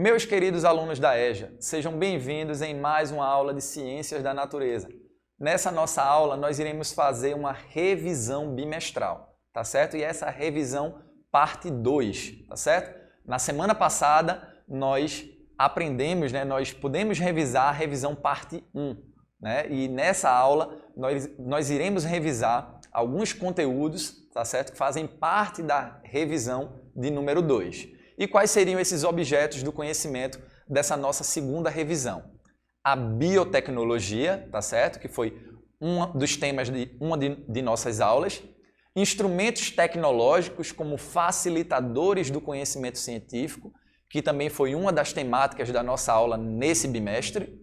Meus queridos alunos da EJA, sejam bem-vindos em mais uma aula de Ciências da Natureza. Nessa nossa aula, nós iremos fazer uma revisão bimestral, tá certo? E essa revisão parte 2, tá certo? Na semana passada, nós aprendemos, nós pudemos revisar a revisão parte 1, E nessa aula, nós iremos revisar alguns conteúdos, tá certo? Que fazem parte da revisão de número 2. E quais seriam esses objetos do conhecimento dessa nossa segunda revisão? A biotecnologia, tá certo? Que foi um dos temas de uma de nossas aulas. Instrumentos tecnológicos como facilitadores do conhecimento científico, que também foi uma das temáticas da nossa aula nesse bimestre.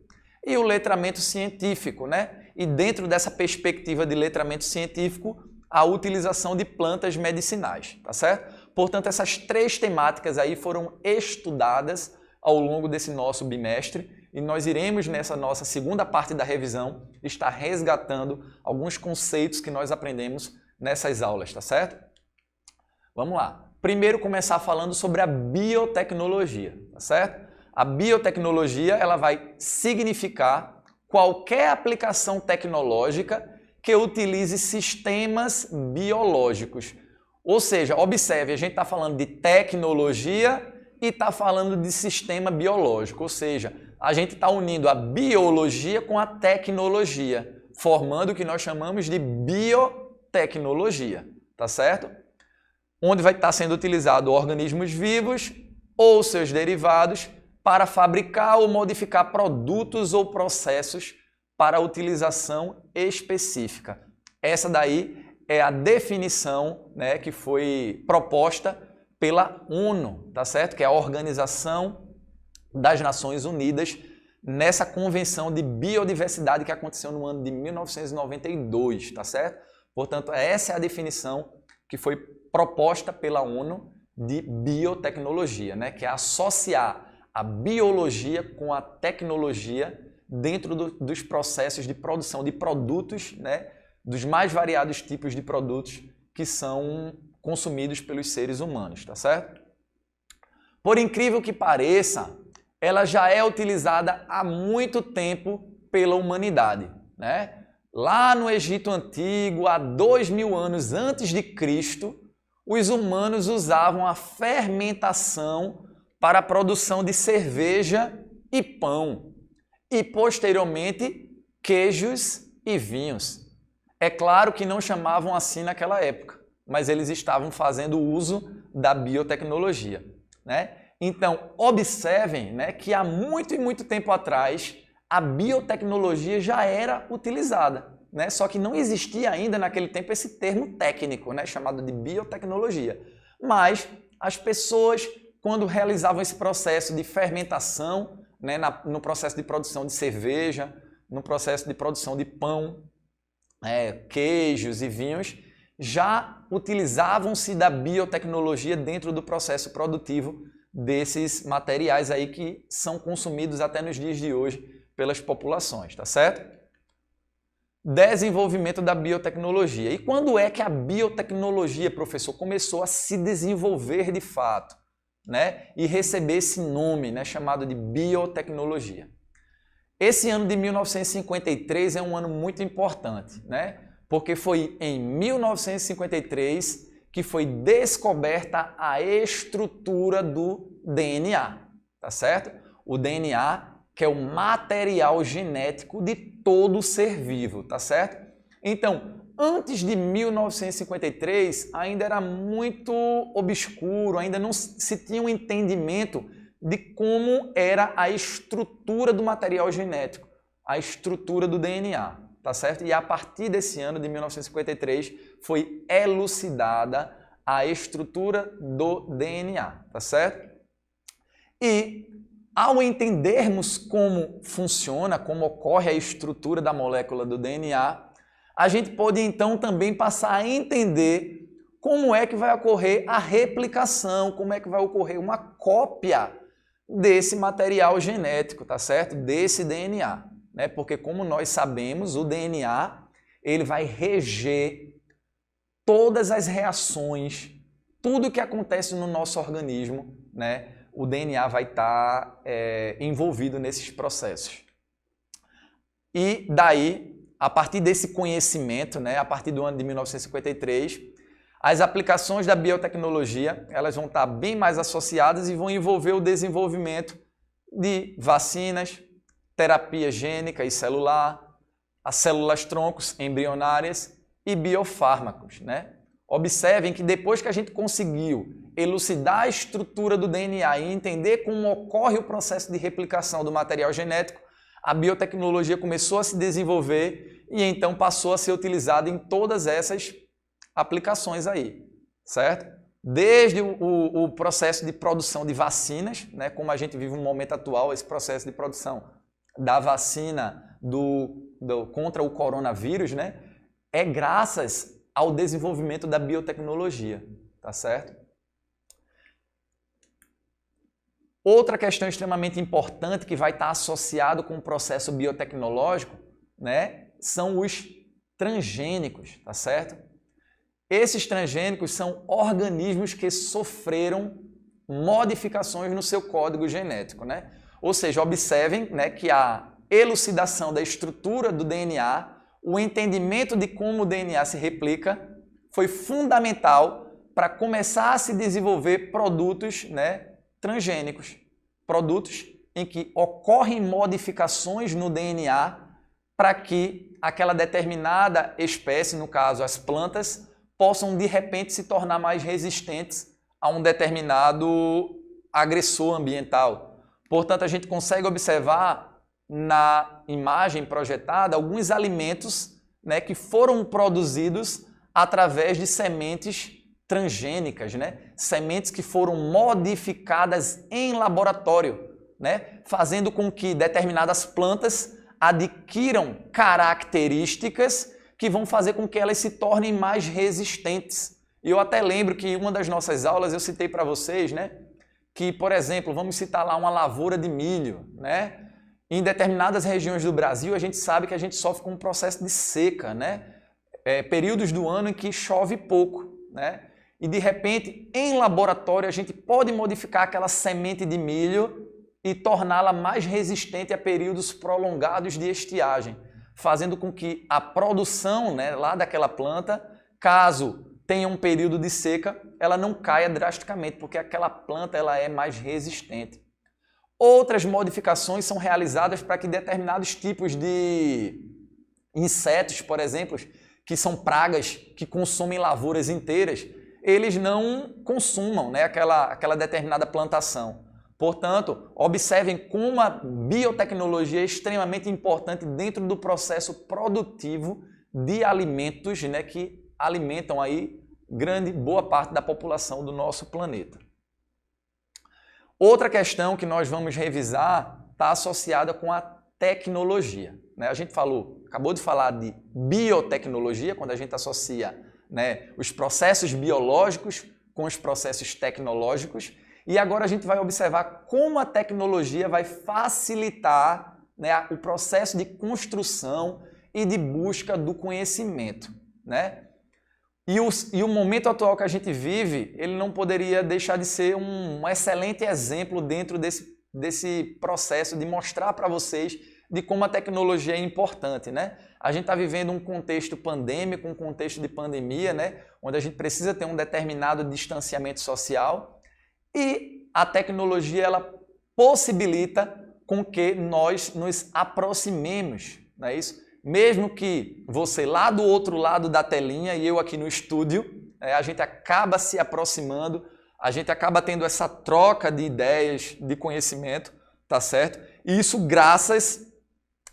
E o letramento científico, E dentro dessa perspectiva de letramento científico, a utilização de plantas medicinais, tá certo? Portanto, essas três temáticas aí foram estudadas ao longo desse nosso bimestre e nós iremos, nessa nossa segunda parte da revisão, estar resgatando alguns conceitos que nós aprendemos nessas aulas, tá certo? Vamos lá. Primeiro, começar falando sobre a biotecnologia, tá certo? A biotecnologia, ela vai significar qualquer aplicação tecnológica que utilize sistemas biológicos. Ou seja, observe, a gente está falando de tecnologia e está falando de sistema biológico. Ou seja, a gente está unindo a biologia com a tecnologia, formando o que nós chamamos de biotecnologia, tá certo? Onde vai estar sendo utilizado organismos vivos ou seus derivados para fabricar ou modificar produtos ou processos para utilização específica. Essa daí é a definição que foi proposta pela ONU, tá certo? Que é a Organização das Nações Unidas, nessa Convenção de Biodiversidade que aconteceu no ano de 1992, tá certo? Portanto, essa é a definição que foi proposta pela ONU de biotecnologia, que é associar a biologia com a tecnologia dentro dos processos de produção de produtos, dos mais variados tipos de produtos que são consumidos pelos seres humanos, tá certo? Por incrível que pareça, ela já é utilizada há muito tempo pela humanidade, Lá no Egito Antigo, há 2000 anos antes de Cristo, os humanos usavam a fermentação para a produção de cerveja e pão, e posteriormente queijos e vinhos. É claro que não chamavam assim naquela época, mas eles estavam fazendo uso da biotecnologia, Então, observem que há muito e muito tempo atrás a biotecnologia já era utilizada, Só que não existia ainda naquele tempo esse termo técnico, chamado de biotecnologia. Mas as pessoas, quando realizavam esse processo de fermentação, no processo de produção de cerveja, no processo de produção de pão, queijos e vinhos, já utilizavam-se da biotecnologia dentro do processo produtivo desses materiais aí que são consumidos até nos dias de hoje pelas populações, tá certo? Desenvolvimento da biotecnologia. E quando é que a biotecnologia, professor, começou a se desenvolver de fato, e receber esse nome, chamado de biotecnologia? Esse ano de 1953 é um ano muito importante, Porque foi em 1953 que foi descoberta a estrutura do DNA, tá certo? O DNA, que é o material genético de todo ser vivo, tá certo? Então, antes de 1953, ainda era muito obscuro, ainda não se tinha um entendimento de como era a estrutura do material genético, a estrutura do DNA, tá certo? E a partir desse ano de 1953 foi elucidada a estrutura do DNA, tá certo? E ao entendermos como funciona, como ocorre a estrutura da molécula do DNA, a gente pode então também passar a entender como é que vai ocorrer a replicação, como é que vai ocorrer uma cópia desse material genético, tá certo? Desse DNA, Porque como nós sabemos, o DNA, ele vai reger todas as reações, tudo que acontece no nosso organismo, o DNA vai estar envolvido nesses processos. E daí, a partir desse conhecimento, né, a partir do ano de 1953, as aplicações da biotecnologia elas vão estar bem mais associadas e vão envolver o desenvolvimento de vacinas, terapia gênica e celular, as células-troncos embrionárias e biofármacos, né? Observem que depois que a gente conseguiu elucidar a estrutura do DNA e entender como ocorre o processo de replicação do material genético, a biotecnologia começou a se desenvolver e então passou a ser utilizada em todas essas aplicações aí, certo? Desde o processo de produção de vacinas, né, como a gente vive no momento atual, esse processo de produção da vacina contra o coronavírus, né, é graças ao desenvolvimento da biotecnologia, tá certo? Outra questão extremamente importante que vai estar associado com o processo biotecnológico, né, são os transgênicos, tá certo? Esses transgênicos são organismos que sofreram modificações no seu código genético, né? Ou seja, observem, né, que a elucidação da estrutura do DNA, o entendimento de como o DNA se replica, foi fundamental para começar a se desenvolver produtos, né, transgênicos, produtos em que ocorrem modificações no DNA para que aquela determinada espécie, no caso as plantas, possam de repente se tornar mais resistentes a um determinado agressor ambiental. Portanto, a gente consegue observar na imagem projetada alguns alimentos, né, que foram produzidos através de sementes transgênicas, né? Sementes que foram modificadas em laboratório, né? Fazendo com que determinadas plantas adquiram características que vão fazer com que elas se tornem mais resistentes. E eu até lembro que em uma das nossas aulas eu citei para vocês, né, que, por exemplo, vamos citar lá uma lavoura de milho, né? Em determinadas regiões do Brasil a gente sabe que a gente sofre com um processo de seca, né? Períodos do ano em que chove pouco, né? E de repente, em laboratório, a gente pode modificar aquela semente de milho e torná-la mais resistente a períodos prolongados de estiagem, fazendo com que a produção, né, lá daquela planta, caso tenha um período de seca, ela não caia drasticamente, porque aquela planta ela é mais resistente. Outras modificações são realizadas para que determinados tipos de insetos, por exemplo, que são pragas que consomem lavouras inteiras, eles não consumam, né, aquela determinada plantação. Portanto, observem como a biotecnologia é extremamente importante dentro do processo produtivo de alimentos, né, que alimentam aí boa parte da população do nosso planeta. Outra questão que nós vamos revisar está associada com a tecnologia, né? A gente acabou de falar de biotecnologia, quando a gente associa, né, os processos biológicos com os processos tecnológicos. E agora a gente vai observar como a tecnologia vai facilitar, né, o processo de construção e de busca do conhecimento, né? E o momento atual que a gente vive, ele não poderia deixar de ser um excelente exemplo dentro desse processo de mostrar para vocês de como a tecnologia é importante, né? A gente está vivendo um contexto pandêmico, um contexto de pandemia, né, onde a gente precisa ter um determinado distanciamento social. E a tecnologia ela possibilita com que nós nos aproximemos, não é isso? Mesmo que você lá do outro lado da telinha e eu aqui no estúdio, a gente acaba se aproximando, a gente acaba tendo essa troca de ideias, de conhecimento, tá certo? E isso graças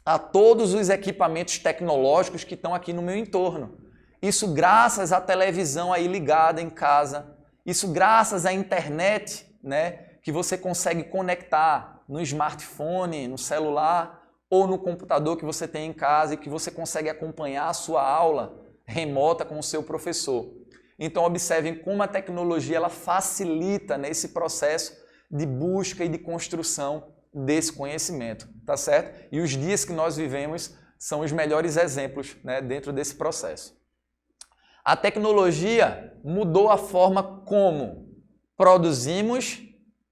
a todos os equipamentos tecnológicos que estão aqui no meu entorno. Isso graças à televisão aí ligada em casa. Isso graças à internet, né, que você consegue conectar no smartphone, no celular ou no computador que você tem em casa e que você consegue acompanhar a sua aula remota com o seu professor. Então observem como a tecnologia ela facilita nesse processo de busca e de construção desse conhecimento, tá certo? E os dias que nós vivemos são os melhores exemplos, né, dentro desse processo. A tecnologia mudou a forma como produzimos,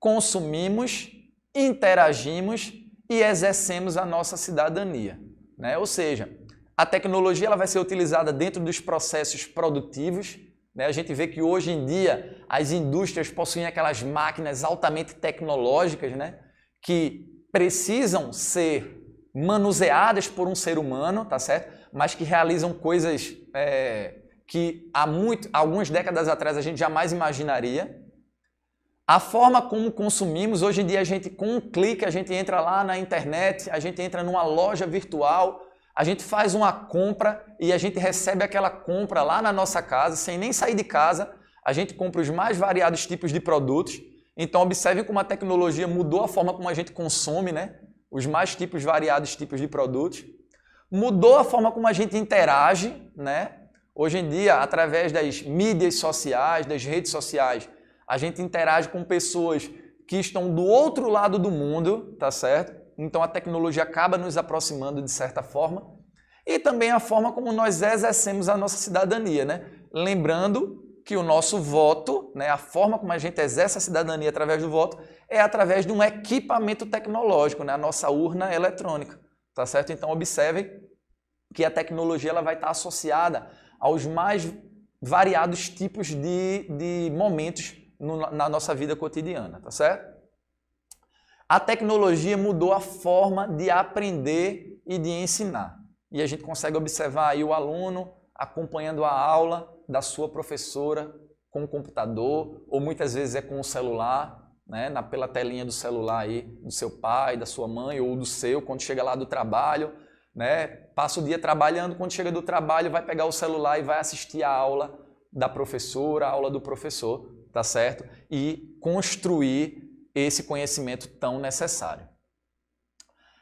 consumimos, interagimos e exercemos a nossa cidadania, né? Ou seja, a tecnologia ela vai ser utilizada dentro dos processos produtivos, né? A gente vê que hoje em dia as indústrias possuem aquelas máquinas altamente tecnológicas, né? Que precisam ser manuseadas por um ser humano, tá certo? Mas que realizam coisas que algumas décadas atrás a gente jamais imaginaria. A forma como consumimos, hoje em dia a gente com um clique, a gente entra lá na internet, a gente entra numa loja virtual, a gente faz uma compra e a gente recebe aquela compra lá na nossa casa, sem nem sair de casa, a gente compra os mais variados tipos de produtos. Então observe como a tecnologia mudou a forma como a gente consome, né? Os mais variados tipos de produtos. Mudou a forma como a gente interage, né? Hoje em dia, através das mídias sociais, das redes sociais, a gente interage com pessoas que estão do outro lado do mundo, tá certo? Então a tecnologia acaba nos aproximando de certa forma. E também a forma como nós exercemos a nossa cidadania, né? Lembrando que o nosso voto, né, a forma como a gente exerce a cidadania através do voto, é através de um equipamento tecnológico, né? A nossa urna eletrônica, tá certo? Então observem que a tecnologia ela vai estar associada aos mais variados tipos de momentos na nossa vida cotidiana, tá certo? A tecnologia mudou a forma de aprender e de ensinar. E a gente consegue observar aí o aluno acompanhando a aula da sua professora com o computador, ou muitas vezes é com o celular, né? Pela telinha do celular aí, do seu pai, da sua mãe ou do seu, quando chega lá do trabalho, né? Passa o dia trabalhando, quando chega do trabalho vai pegar o celular e vai assistir a aula da professora, a aula do professor, tá certo? E construir esse conhecimento tão necessário.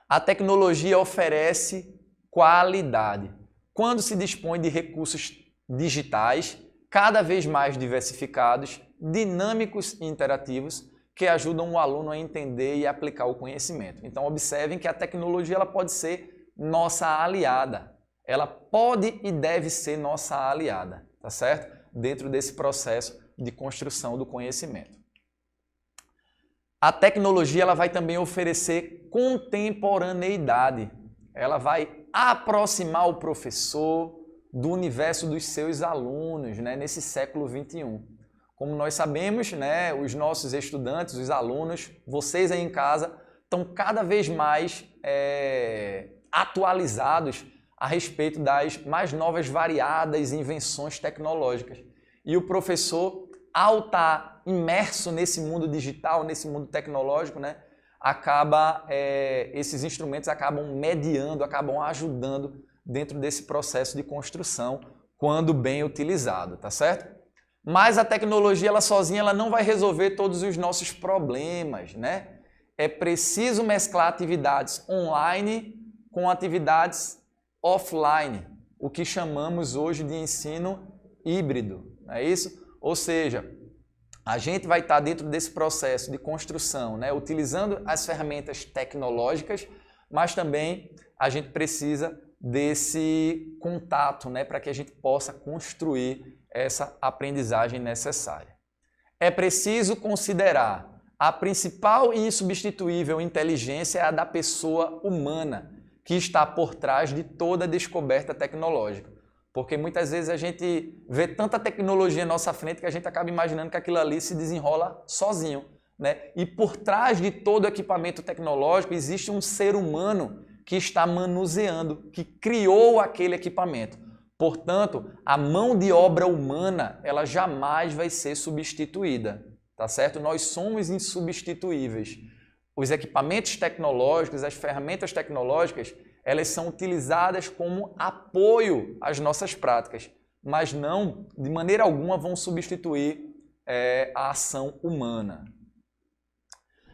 A tecnologia oferece qualidade. Quando se dispõe de recursos digitais, cada vez mais diversificados, dinâmicos e interativos, que ajudam o aluno a entender e aplicar o conhecimento. Então observem que a tecnologia ela pode ser nossa aliada. Ela pode e deve ser nossa aliada, tá certo? Dentro desse processo de construção do conhecimento. A tecnologia ela vai também oferecer contemporaneidade. Ela vai aproximar o professor do universo dos seus alunos, né, nesse século XXI. Como nós sabemos, né, os nossos estudantes, os alunos, vocês aí em casa, estão cada vez mais atualizados a respeito das mais novas variadas invenções tecnológicas. E o professor, ao estar imerso nesse mundo digital, nesse mundo tecnológico, né, esses instrumentos acabam mediando, acabam ajudando dentro desse processo de construção, quando bem utilizado, tá certo? Mas a tecnologia ela sozinha ela não vai resolver todos os nossos problemas, né? É preciso mesclar atividades online com atividades offline, o que chamamos hoje de ensino híbrido, não é isso? Ou seja, a gente vai estar dentro desse processo de construção, né, utilizando as ferramentas tecnológicas, mas também a gente precisa desse contato, né, para que a gente possa construir essa aprendizagem necessária. É preciso considerar a principal e insubstituível inteligência é a da pessoa humana, que está por trás de toda descoberta tecnológica. Porque muitas vezes a gente vê tanta tecnologia à nossa frente que a gente acaba imaginando que aquilo ali se desenrola sozinho, né? E por trás de todo equipamento tecnológico existe um ser humano que está manuseando, que criou aquele equipamento. Portanto, a mão de obra humana, ela jamais vai ser substituída, tá certo? Nós somos insubstituíveis. Os equipamentos tecnológicos, as ferramentas tecnológicas, elas são utilizadas como apoio às nossas práticas, mas não, de maneira alguma, vão substituir a ação humana.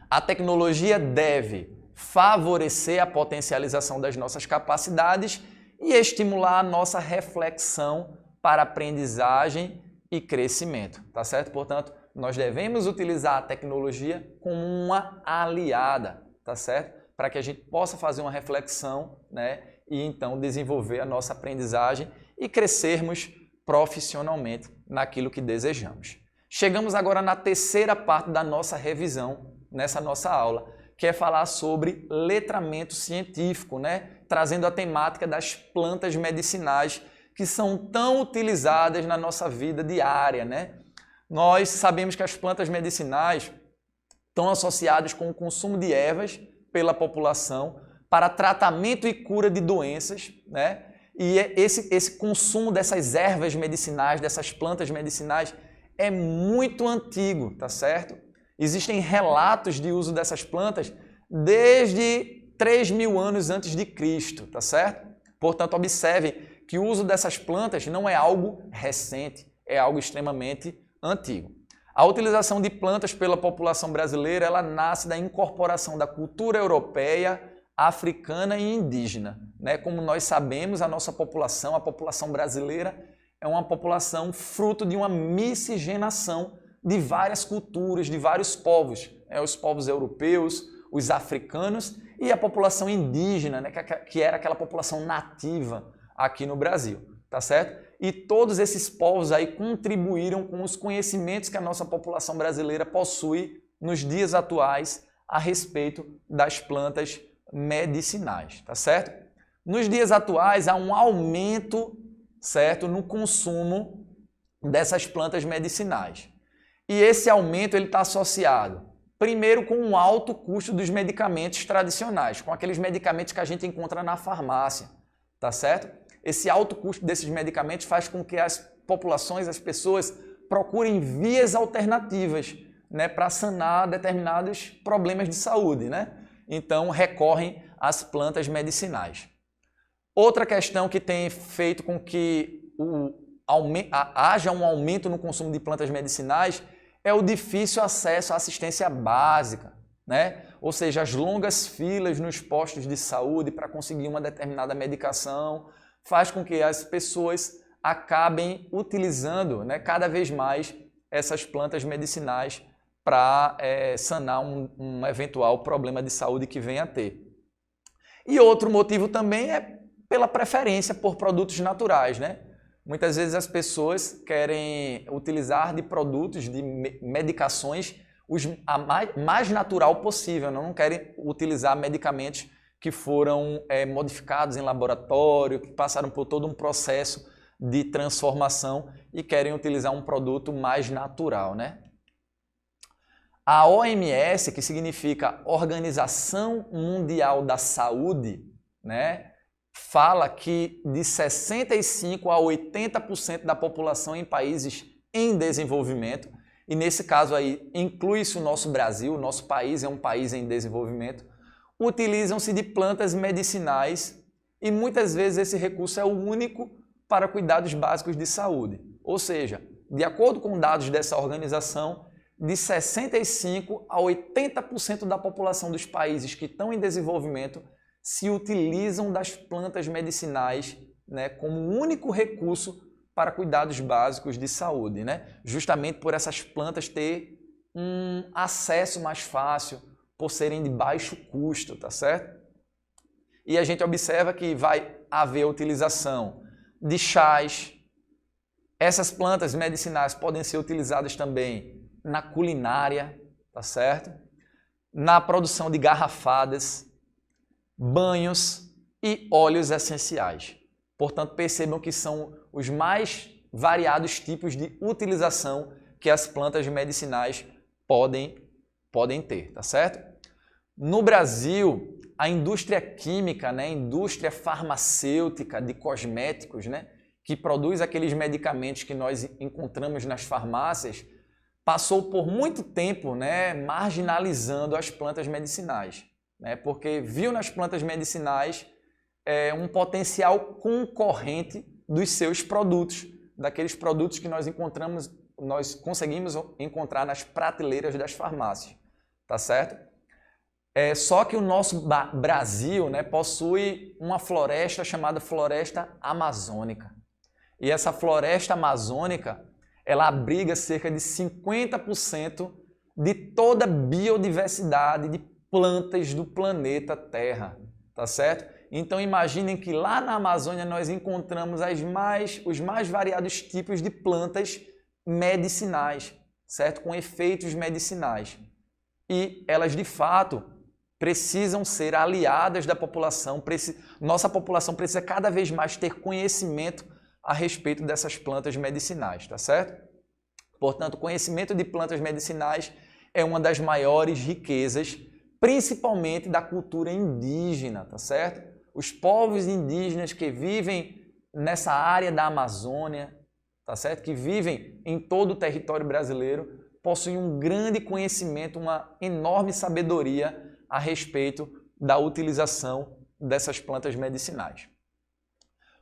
A tecnologia deve favorecer a potencialização das nossas capacidades e estimular a nossa reflexão para aprendizagem e crescimento, tá certo? Portanto, nós devemos utilizar a tecnologia como uma aliada, tá certo? Para que a gente possa fazer uma reflexão, né, e então desenvolver a nossa aprendizagem e crescermos profissionalmente naquilo que desejamos. Chegamos agora na terceira parte da nossa revisão, nessa nossa aula, que é falar sobre letramento científico, né? Trazendo a temática das plantas medicinais que são tão utilizadas na nossa vida diária, né? Nós sabemos que as plantas medicinais estão associadas com o consumo de ervas pela população para tratamento e cura de doenças, né? E esse consumo dessas ervas medicinais, dessas plantas medicinais, é muito antigo, tá certo? Existem relatos de uso dessas plantas desde 3.000 anos antes de Cristo, tá certo? Portanto, observe que o uso dessas plantas não é algo recente, é algo extremamente antigo. A utilização de plantas pela população brasileira, ela nasce da incorporação da cultura europeia, africana e indígena, né? Como nós sabemos, a nossa população, a população brasileira, é uma população fruto de uma miscigenação de várias culturas, de vários povos, os povos europeus, os africanos e a população indígena, né? Que era aquela população nativa aqui no Brasil, tá certo? E todos esses povos aí contribuíram com os conhecimentos que a nossa população brasileira possui nos dias atuais a respeito das plantas medicinais, tá certo? Nos dias atuais há um aumento, certo, no consumo dessas plantas medicinais. E esse aumento ele está associado, primeiro, com um alto custo dos medicamentos tradicionais, com aqueles medicamentos que a gente encontra na farmácia, tá certo? Esse alto custo desses medicamentos faz com que as populações, as pessoas, procurem vias alternativas, né, para sanar determinados problemas de saúde, né? Então, recorrem às plantas medicinais. Outra questão que tem feito com que haja um aumento no consumo de plantas medicinais é o difícil acesso à assistência básica, né? Ou seja, as longas filas nos postos de saúde para conseguir uma determinada medicação faz com que as pessoas acabem utilizando, né, cada vez mais essas plantas medicinais para sanar um eventual problema de saúde que venha a ter. E outro motivo também é pela preferência por produtos naturais, né? Muitas vezes as pessoas querem utilizar de produtos, de medicações, a mais natural possível, não querem utilizar medicamentos que foram modificados em laboratório, que passaram por todo um processo de transformação e querem utilizar um produto mais natural, né? A OMS, que significa Organização Mundial da Saúde, né, fala que de 65% a 80% da população em países em desenvolvimento, e nesse caso aí inclui-se o nosso Brasil, o nosso país é um país em desenvolvimento, utilizam-se de plantas medicinais e muitas vezes esse recurso é o único para cuidados básicos de saúde. Ou seja, de acordo com dados dessa organização, de 65% a 80% da população dos países que estão em desenvolvimento se utilizam das plantas medicinais, né, como único recurso para cuidados básicos de saúde, né? Justamente por essas plantas ter um acesso mais fácil, por serem de baixo custo, tá certo? E a gente observa que vai haver utilização de chás. Essas plantas medicinais podem ser utilizadas também na culinária, tá certo? Na produção de garrafadas, banhos e óleos essenciais. Portanto, percebam que são os mais variados tipos de utilização que as plantas medicinais podem ter, tá certo? No Brasil, a indústria química, né, a indústria farmacêutica de cosméticos, né, que produz aqueles medicamentos que nós encontramos nas farmácias, passou por muito tempo, né, marginalizando as plantas medicinais, né, porque viu nas plantas medicinais um potencial concorrente dos seus produtos, daqueles produtos que nós conseguimos encontrar nas prateleiras das farmácias, tá certo? Só que o nosso Brasil, né, possui uma floresta chamada floresta amazônica. E essa floresta amazônica, ela abriga cerca de 50% de toda a biodiversidade de plantas do planeta Terra, tá certo? Então imaginem que lá na Amazônia nós encontramos os mais variados tipos de plantas medicinais, certo? Com efeitos medicinais. e elas de fato precisam ser aliadas da população. Nossa população precisa cada vez mais ter conhecimento a respeito dessas plantas medicinais, tá certo? Portanto, o conhecimento de plantas medicinais é uma das maiores riquezas, principalmente da cultura indígena, tá certo? Os povos indígenas que vivem nessa área da Amazônia, tá certo? Que vivem em todo o território brasileiro, possuem um grande conhecimento, uma enorme sabedoria a respeito da utilização dessas plantas medicinais.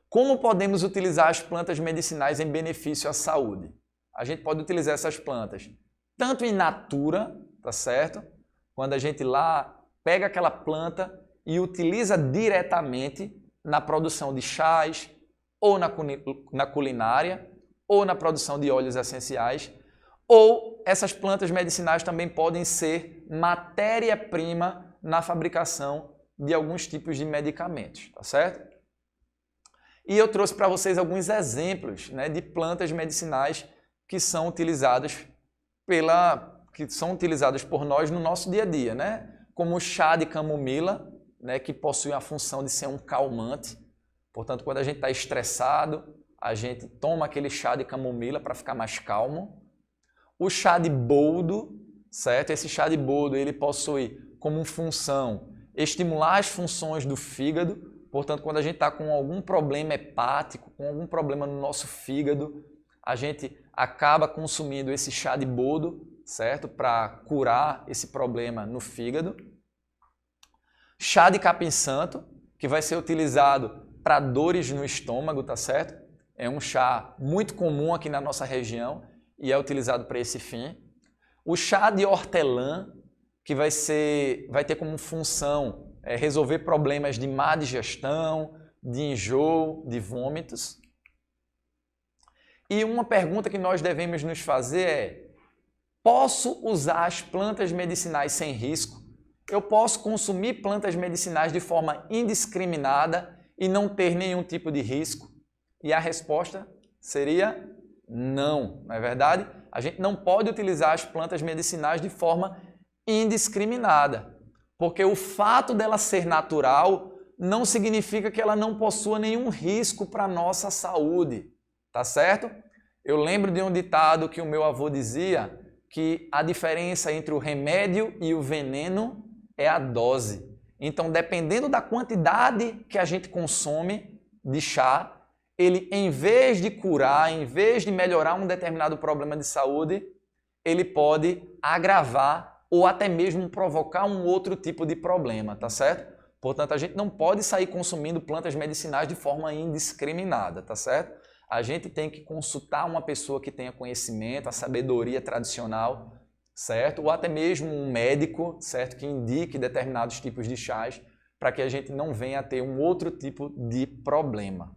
Como podemos utilizar as plantas medicinais em benefício à saúde? A gente pode utilizar essas plantas tanto in natura, tá certo? Quando a gente lá pega aquela planta e utiliza diretamente na produção de chás, ou na culinária, ou na produção de óleos essenciais, ou essas plantas medicinais também podem ser matéria-prima na fabricação de alguns tipos de medicamentos, tá certo? E eu trouxe para vocês alguns exemplos, né, de plantas medicinais que são utilizadas por nós no nosso dia a dia, né? Como o chá de camomila, né, que possui a função de ser um calmante. Portanto, quando a gente está estressado, a gente toma aquele chá de camomila para ficar mais calmo. O chá de boldo, certo? Esse chá de boldo ele possui como função estimular as funções do fígado. Portanto, quando a gente está com algum problema hepático, com algum problema no nosso fígado, a gente acaba consumindo esse chá de boldo, certo? Para curar esse problema no fígado. Chá de capim-santo, que vai ser utilizado para dores no estômago, tá certo? É um chá muito comum aqui na nossa região e é utilizado para esse fim. O chá de hortelã, que vai ter como função resolver problemas de má digestão, de enjoo, de vômitos. E uma pergunta que nós devemos nos fazer é: posso usar as plantas medicinais sem risco? Eu posso consumir plantas medicinais de forma indiscriminada e não ter nenhum tipo de risco? E a resposta seria não, não é verdade? A gente não pode utilizar as plantas medicinais de forma indiscriminada, porque o fato dela ser natural não significa que ela não possua nenhum risco para a nossa saúde, tá certo? Eu lembro de um ditado que o meu avô dizia, que a diferença entre o remédio e o veneno é a dose. Então, dependendo da quantidade que a gente consome de chá, ele, em vez de curar, em vez de melhorar um determinado problema de saúde, ele pode agravar ou até mesmo provocar um outro tipo de problema, tá certo? Portanto, a gente não pode sair consumindo plantas medicinais de forma indiscriminada, tá certo? A gente tem que consultar uma pessoa que tenha conhecimento, a sabedoria tradicional, certo? Ou até mesmo um médico, certo? Que indique determinados tipos de chás para que a gente não venha a ter um outro tipo de problema.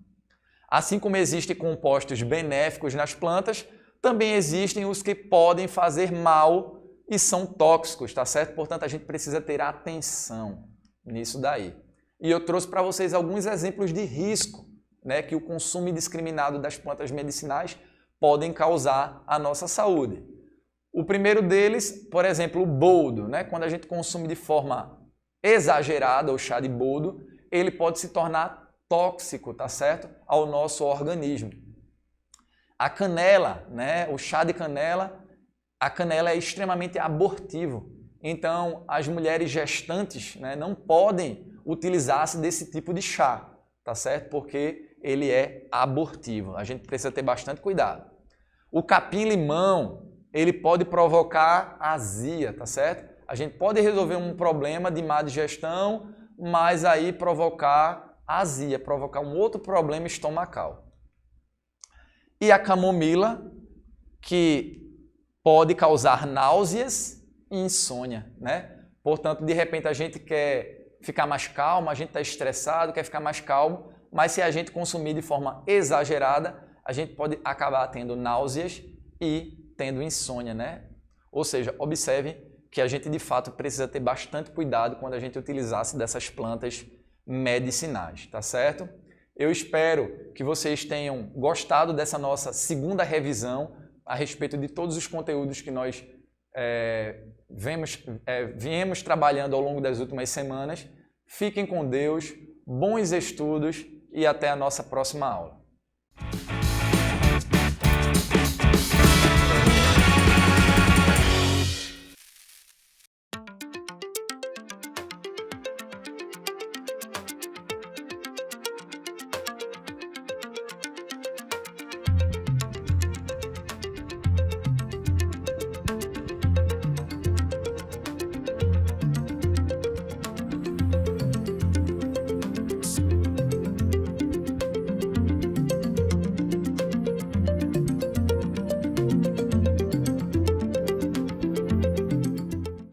Assim como existem compostos benéficos nas plantas, também existem os que podem fazer mal e são tóxicos, tá certo? Portanto, a gente precisa ter atenção nisso daí. E eu trouxe para vocês alguns exemplos de risco, né, que o consumo indiscriminado das plantas medicinais podem causar à nossa saúde. O primeiro deles, por exemplo, o boldo, né? Quando a gente consome de forma exagerada o chá de boldo, ele pode se tornar tóxico, tá certo? Ao nosso organismo. A canela, né? O chá de canela, a canela é extremamente abortivo. Então, as mulheres gestantes, né, não podem utilizar-se desse tipo de chá, tá certo? Porque ele é abortivo. A gente precisa ter bastante cuidado. O capim-limão, ele pode provocar azia, tá certo? A gente pode resolver um problema de má digestão, mas aí provocar azia, provocar um outro problema estomacal. E a camomila, que pode causar náuseas e insônia, né? Portanto, de repente a gente quer ficar mais calmo, a gente está estressado, quer ficar mais calmo, mas se a gente consumir de forma exagerada, a gente pode acabar tendo náuseas e tendo insônia, né? Ou seja, observe que a gente de fato precisa ter bastante cuidado quando a gente utilizasse dessas plantas medicinais, tá certo? Eu espero que vocês tenham gostado dessa nossa segunda revisão a respeito de todos os conteúdos que nós viemos trabalhando ao longo das últimas semanas. Fiquem com Deus, bons estudos e até a nossa próxima aula.